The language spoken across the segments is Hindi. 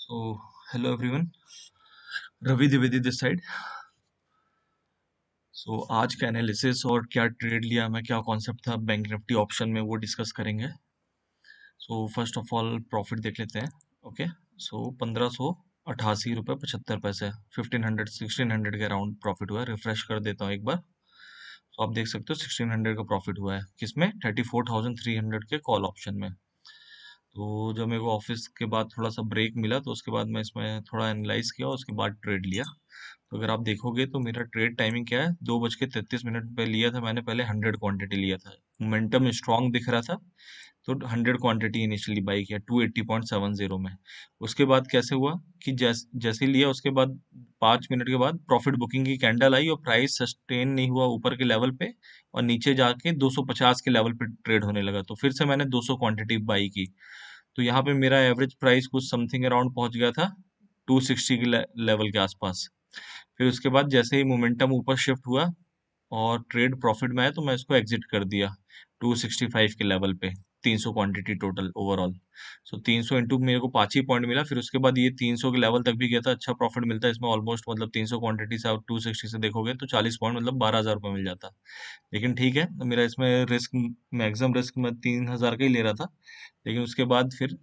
So, hello everyone. Ravi Dwivedi this side. So आज का एनालिसिस और क्या ट्रेड लिया मैं, क्या कॉन्सेप्ट था बैंक निफ्टी ऑप्शन में, वो डिस्कस करेंगे. So first of all profit देख लेते हैं. ओके. सो 1588 रुपये 75 पैसे, 1500 1600 के अराउंड प्रॉफिट हुआ है. रिफ्रेश कर देता हूँ एक बार. तो आप देख सकते हो 1600 का प्रॉफिट हुआ है. किसमें? 34,300 के कॉल ऑप्शन में. तो जब मेरे को ऑफिस के बाद थोड़ा सा ब्रेक मिला तो उसके बाद मैं इसमें थोड़ा एनालाइज किया, उसके बाद ट्रेड लिया. तो अगर आप देखोगे तो मेरा ट्रेड टाइमिंग क्या है, 2:33 पे लिया था मैंने. पहले 100 क्वांटिटी लिया था. मोमेंटम स्ट्रांग दिख रहा था तो 100 क्वांटिटी इनिशियली बाई किया 280.70 में. उसके बाद कैसे हुआ कि जैसे ही लिया उसके बाद 5 मिनट के बाद प्रॉफिट बुकिंग की कैंडल आई और प्राइस सस्टेन नहीं हुआ ऊपर के लेवल पे, और नीचे जाके 250 के लेवल पे ट्रेड होने लगा. तो फिर से मैंने 200 क्वांटिटी बाई की. तो यहाँ पे मेरा एवरेज प्राइस कुछ समथिंग अराउंड पहुंच गया था 260 के लेवल के आसपास. फिर उसके बाद जैसे ही मोमेंटम ऊपर शिफ्ट हुआ और ट्रेड प्रॉफिट में आया तो मैं इसको एग्जिट कर दिया 265 के लेवल पे. 300 क्वांटिटी टोटल ओवरऑल. सो 300 इंटू मेरे को 5 ही पॉइंट मिला. फिर उसके बाद ये 300 के लेवल तक भी गया था. अच्छा प्रॉफिट मिलता है इसमें ऑलमोस्ट, मतलब 300 क्वांटिटी से आप 260 से देखोगे तो 40 पॉइंट, मतलब 12,000 रुपये मिल जाता. लेकिन ठीक है, मेरा इसमें रिस्क, मैक्सिमम रिस्क मैं 3,000 का ही ले रहा था. लेकिन उसके बाद फिर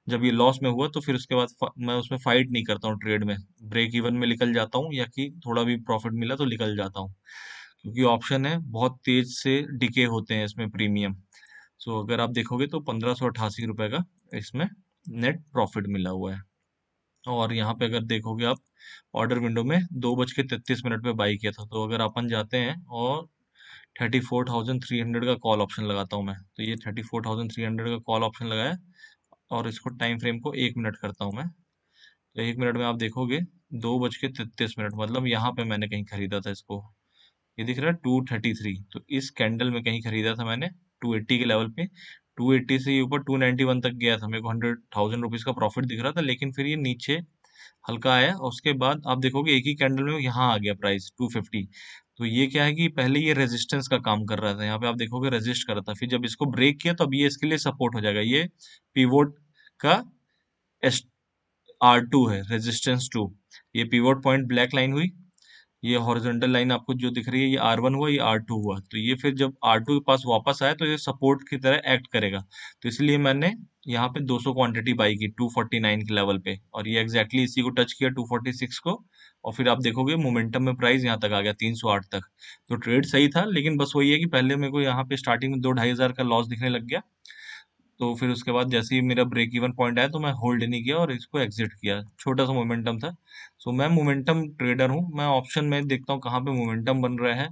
जब ये लॉस में हुआ तो फिर उसके बाद मैं उसमें फाइट नहीं करता हूँ ट्रेड में. ब्रेक इवन में निकल जाता हूँ या कि थोड़ा भी प्रॉफिट मिला तो निकल जाता हूँ, क्योंकि ऑप्शन है बहुत तेज से डिके होते हैं इसमें प्रीमियम. सो अगर आप देखोगे तो 1588 रुपये का इसमें नेट प्रॉफिट मिला हुआ है. और यहाँ पे अगर देखोगे आप, ऑर्डर विंडो में 2:33 पे बाई किया था. तो अगर अपन जाते हैं और 34,300 का कॉल ऑप्शन लगाता हूँ मैं, तो ये 34,300 का कॉल ऑप्शन लगाया और इसको टाइम फ्रेम को 1 मिनट करता हूँ मैं. तो 1 मिनट में आप देखोगे 2:33, मतलब यहाँ पे मैंने कहीं खरीदा था इसको. ये दिख रहा है 233, तो इस कैंडल में कहीं खरीदा था मैंने 280 के लेवल पे. 280 से ये ऊपर 291 तक गया था. मेरे को 100,000 रुपीज का प्रॉफिट दिख रहा था, लेकिन फिर ये नीचे हल्का आया और उसके बाद आप देखोगे एक ही कैंडल में यहाँ आ गया प्राइस 250. तो ये क्या है कि पहले ये रेजिस्टेंस का काम कर रहा था. यहाँ पे आप देखोगे रेजिस्ट कर रहा था, फिर जब इसको ब्रेक किया तो अब ये इसके लिए सपोर्ट हो जाएगा. ये पिवोट का R2 है, रेजिस्टेंस 2. ये पिवोट पॉइंट ब्लैक लाइन हुई. ये हॉरिजॉन्टल लाइन आपको जो दिख रही है ये R1 हुआ, ये R2 हुआ. तो ये फिर जब R2 के पास वापस आया तो ये सपोर्ट की तरह एक्ट करेगा. तो इसलिए मैंने यहाँ पे 200 क्वांटिटी बाई की 249 के लेवल पे, और ये एग्जैक्टली इसी को टच किया 246 को. और फिर आप देखोगे मोमेंटम में प्राइस यहाँ तक आ गया 308 तक. तो ट्रेड सही था, लेकिन बस वही है कि पहले मेरे को यहाँ पे स्टार्टिंग में 2-2,500 का लॉस दिखने लग गया. तो फिर उसके बाद जैसे ही मेरा ब्रेक इवन पॉइंट आया तो मैं होल्ड नहीं किया और इसको एग्जिट किया. छोटा सा मोमेंटम था. सो मैं मोमेंटम ट्रेडर हूँ. मैं ऑप्शन में देखता हूँ कहाँ पे मोमेंटम बन रहा है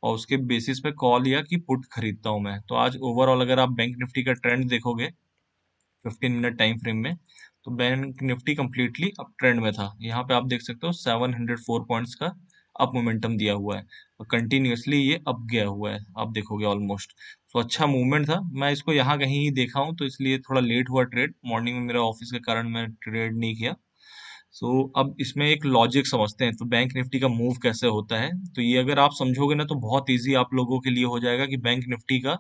और उसके बेसिस पे कॉल या कि पुट खरीदता हूँ मैं. तो आज ओवरऑल अगर आप बैंक निफ्टी का ट्रेंड देखोगे 15 मिनट टाइम फ्रेम में, तो bank Nifty completely up trend में था. यहाँ पे आप देख सकते हो 704 पॉइंट्स का अप मोमेंटम दिया हुआ है और कंटिन्यूअसली ये अप गया हुआ है, आप देखोगे ऑलमोस्ट. तो अच्छा मूवमेंट था. मैं इसको यहाँ कहीं ही देखा हूँ तो इसलिए थोड़ा लेट हुआ ट्रेड. मॉर्निंग में मेरा ऑफिस के कारण मैं ट्रेड नहीं किया. अब इसमें एक लॉजिक समझते हैं. तो बैंक निफ्टी का मूव कैसे होता है, तो ये अगर आप समझोगे ना तो बहुत इजी आप लोगों के लिए हो जाएगा कि बैंक निफ्टी का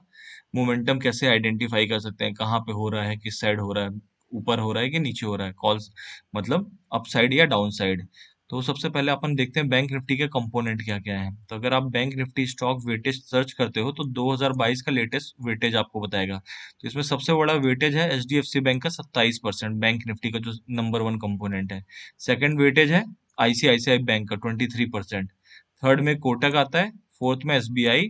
मोमेंटम कैसे आइडेंटिफाई कर सकते हैं, कहाँ पे हो रहा है, किस साइड हो रहा है, ऊपर हो रहा है कि नीचे हो रहा है, कॉल्स मतलब अप साइड या डाउन साइड. तो सबसे पहले अपन देखते हैं बैंक निफ्टी के कंपोनेंट क्या क्या है. तो अगर आप bank Nifty stock weightage search करते हो तो 2022 का लेटेस्ट वेटेज आपको बताएगा. तो इसमें सबसे बड़ा वेटेज है HDFC बैंक का 27%, बैंक निफ्टी का जो नंबर 1 कंपोनेंट है. सेकंड वेटेज है ICICI बैंक का 23%. थर्ड में कोटक आता है. फोर्थ में SBI,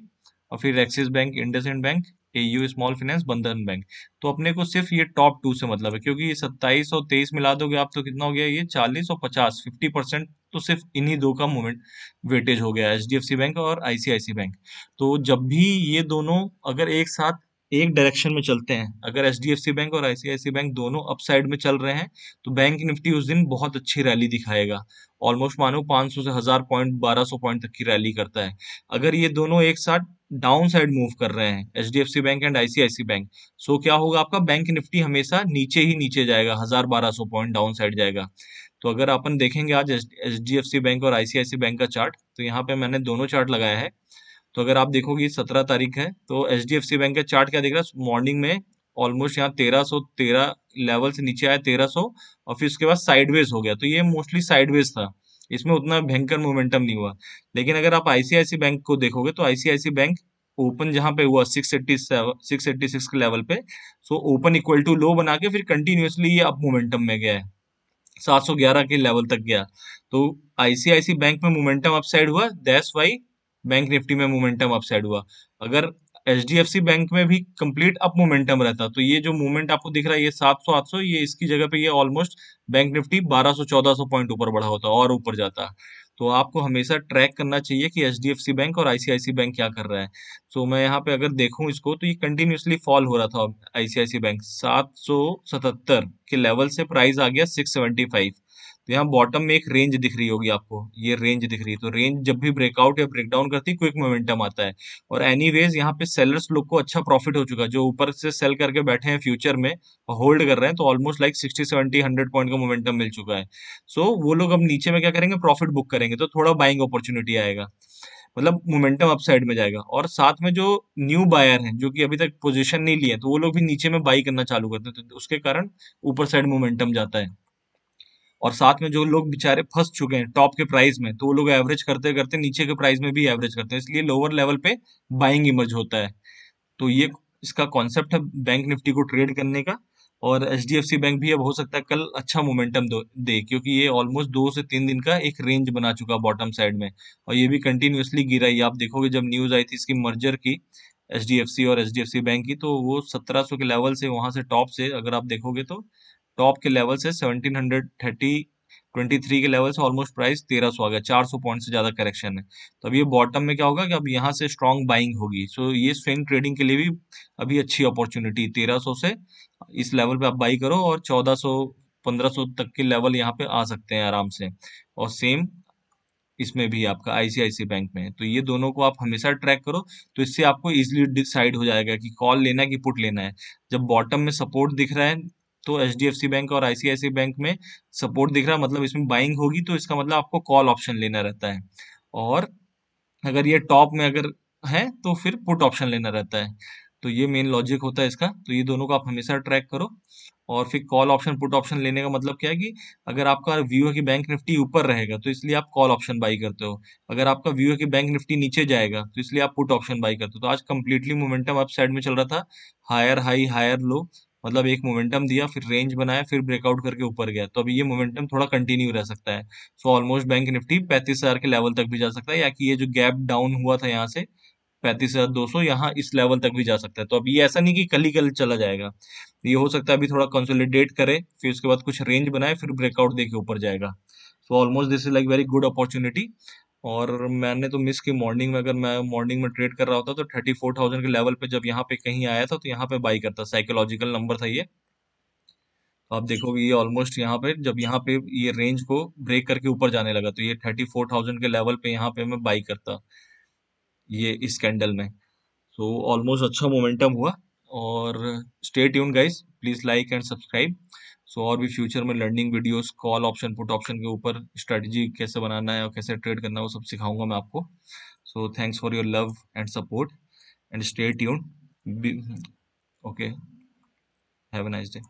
और फिर axis bank, IndusInd bank, AU small finance, बंधन बैंक. तो अपने को सिर्फ ये टॉप 2 से मतलब है, क्योंकि ये 27 और 23 मिला दोगे आप तो कितना हो गया, ये 40 और 50, 50%. तो सिर्फ इन्हीं दो का मूवमेंट वेटेज हो गया, HDFC बैंक और ICICI बैंक. तो जब भी ये दोनों अगर एक साथ एक डायरेक्शन में चलते हैं, अगर HDFC बैंक और ICICI बैंक दोनों अप साइड में चल रहे हैं, तो बैंक निफ्टी उस दिन बहुत अच्छी रैली दिखाएगा. ऑलमोस्ट मानो 500 से 1000 पॉइंट, 1200 पॉइंट तक की रैली करता है. अगर ये दोनों एक साथ डाउन साइड मूव कर रहे हैं, HDFC bank and ICICI bank, so क्या होगा, आपका बैंक निफ्टी हमेशा नीचे ही नीचे जाएगा, 1000-1200 पॉइंट डाउन साइड जाएगा. तो अगर अपन देखेंगे आज HDFC बैंक और ICICI बैंक का चार्ट, तो यहाँ पे मैंने दोनों चार्ट लगाया है. तो अगर आप देखोगे 17 तारीख है तो HDFC बैंक का चार्ट क्या दिख रहा है, मॉर्निंग में ऑलमोस्ट यहाँ 1313 लेवल से नीचे आया 1300, और फिर उसके बाद साइडवेज हो गया। तो ये मोस्टली साइडवेज था, इसमें उतना भयंकर मोमेंटम नहीं हुआ। लेकिन अगर आप आईसीआईसी बैंक को देखोगे तो आईसीआईसी बैंक ओपन जहां पे हुआ 686 के लेवल पे, so open equal to low बना के फिर कंटिन्यूअसली ये अप मोमेंटम में गया है, 711 के लेवल तक गया। तो आईसीआईसी बैंक में मोमेंटम अपसाइड हुआ, दैट्स वाई बैंक निफ्टी में मोमेंटम अपसाइड हुआ। अगर एचडीएफसी बैंक में भी कंप्लीट अप मोमेंटम रहता तो ये जो मूवमेंट आपको दिख रहा है ये 700 800, ये इसकी जगह पे ये ऑलमोस्ट बैंक निफ्टी 1200 1400 पॉइंट ऊपर बढ़ा होता और ऊपर जाता। तो आपको हमेशा ट्रैक करना चाहिए कि एचडीएफसी बैंक और आईसीआईसी बैंक क्या कर रहा है। सो मैं यहाँ पे अगर देखूं इसको तो ये कंटिन्यूअसली फॉल हो रहा था। आईसीआईसी बैंक 777 के लेवल से प्राइस आ गया 675। तो यहाँ बॉटम में एक रेंज दिख रही होगी आपको, ये रेंज दिख रही है। तो रेंज जब भी ब्रेकआउट या ब्रेकडाउन करती है क्विक मोमेंटम आता है। और एनीवेज यहाँ पे सेलर्स लोग को अच्छा प्रॉफिट हो चुका है, जो ऊपर से सेल करके बैठे हैं फ्यूचर में होल्ड कर रहे हैं, तो ऑलमोस्ट लाइक 60 70 100 पॉइंट का मोमेंटम मिल चुका है। सो वो लोग अब नीचे में क्या करेंगे, प्रॉफिट बुक करेंगे, तो थोड़ा बाइंग अपॉर्चुनिटी आएगा, मतलब मोमेंटम अपसाइड में जाएगा। और साथ में जो न्यू बायर हैं जो कि अभी तक पोजीशन नहीं लिए, तो वो लोग भी नीचे में बाई करना चालू करते हैं, तो उसके कारण ऊपर साइड मोमेंटम जाता है। और साथ में जो लोग बेचारे फंस चुके हैं टॉप के प्राइस में, तो वो लोग एवरेज करते करते नीचे के प्राइस में भी एवरेज करते हैं, इसलिए लोअर लेवल पे बाइंग इमर्ज होता है। तो ये इसका कॉन्सेप्ट है बैंक निफ्टी को ट्रेड करने का। और एचडीएफसी बैंक भी अब हो सकता है कल अच्छा मोमेंटम दे, क्योंकि ये ऑलमोस्ट 2 से 3 दिन का एक रेंज बना चुका बॉटम साइड में, और ये भी कंटिन्यूअसली गिरा ही। आप देखोगे जब न्यूज आई थी इसकी मर्जर की, एचडीएफसी और एचडीएफसी बैंक की, तो वो 1700 के लेवल से, वहां से टॉप से अगर आप देखोगे तो टॉप के लेवल से 1723 के लेवल से ऑलमोस्ट प्राइस 1300 आ गया, 400 पॉइंट से ज्यादा करेक्शन है। तो अब ये बॉटम में क्या होगा कि अब यहाँ से स्ट्रॉन्ग बाइंग होगी। सो ये स्विंग ट्रेडिंग के लिए भी अभी अच्छी अपॉर्चुनिटी, 1300 से इस लेवल पे आप बाई करो, और 1400 1500 तक के लेवल यहाँ पे आ सकते हैं आराम से। और सेम इसमें भी आपका आईसीआईसी बैंक में है। तो ये दोनों को आप हमेशा ट्रैक करो, तो इससे आपको इजीली डिसाइड हो जाएगा कि कॉल लेना है कि पुट लेना है। जब बॉटम में सपोर्ट दिख रहा है, तो एचडीएफसी बैंक और आईसीआईसी बैंक में सपोर्ट दिख रहा है, मतलब इसमें बाइंग होगी, तो इसका मतलब आपको कॉल ऑप्शन लेना रहता है। और अगर ये टॉप में अगर है तो फिर पुट ऑप्शन लेना रहता है। तो ये मेन लॉजिक होता है इसका। तो ये दोनों को आप हमेशा ट्रैक करो। और फिर कॉल ऑप्शन पुट ऑप्शन लेने का मतलब क्या है कि अगर आपका व्यू है कि बैंक निफ्टी ऊपर रहेगा तो इसलिए आप कॉल ऑप्शन बाई करते हो, अगर आपका व्यू है कि बैंक निफ्टी नीचे जाएगा तो इसलिए आप पुट ऑप्शन बाई करते हो। तो आज कंप्लीटली मोमेंटम अप साइड में चल रहा था, हायर हाई हायर लो, मतलब एक मोमेंटम दिया, फिर रेंज बनाया, फिर ब्रेकआउट करके ऊपर गया। तो अभी ये मोमेंटम थोड़ा कंटिन्यू रह सकता है। सो ऑलमोस्ट बैंक निफ्टी 35,000 के लेवल तक भी जा सकता है, या कि ये जो गैप डाउन हुआ था यहाँ से 35,200, यहाँ इस लेवल तक भी जा सकता है। तो अभी ये ऐसा नहीं कि कल ही कल चला जाएगा, ये हो सकता है अभी थोड़ा कंसोलिडेट करे, फिर उसके बाद कुछ रेंज बनाए, फिर ब्रेकआउट देके ऊपर जाएगा। So almost this is like very good opportunity. और मैंने तो मिस की मॉर्निंग में, अगर मैं मॉर्निंग में ट्रेड कर रहा होता तो 34,000 के लेवल पे जब यहाँ पे कहीं आया था तो यहाँ पे बाई करता, साइकोलॉजिकल नंबर था ये। तो आप देखोगे ये ऑलमोस्ट यहाँ पे, जब यहाँ पे ये रेंज को ब्रेक करके ऊपर जाने लगा, तो ये 34,000 के लेवल पे यहाँ पे मैं बाई करता, ये इस कैंडल में। सो ऑलमोस्ट अच्छा मोमेंटम हुआ। और stay tune guys, please like and subscribe. So और भी फ्यूचर में learning videos, call option put option के ऊपर स्ट्रेटजी कैसे बनाना है और कैसे ट्रेड करना है वो सब सिखाऊंगा मैं आपको। So thanks for your love and support, and stay tune. Okay, have a nice day.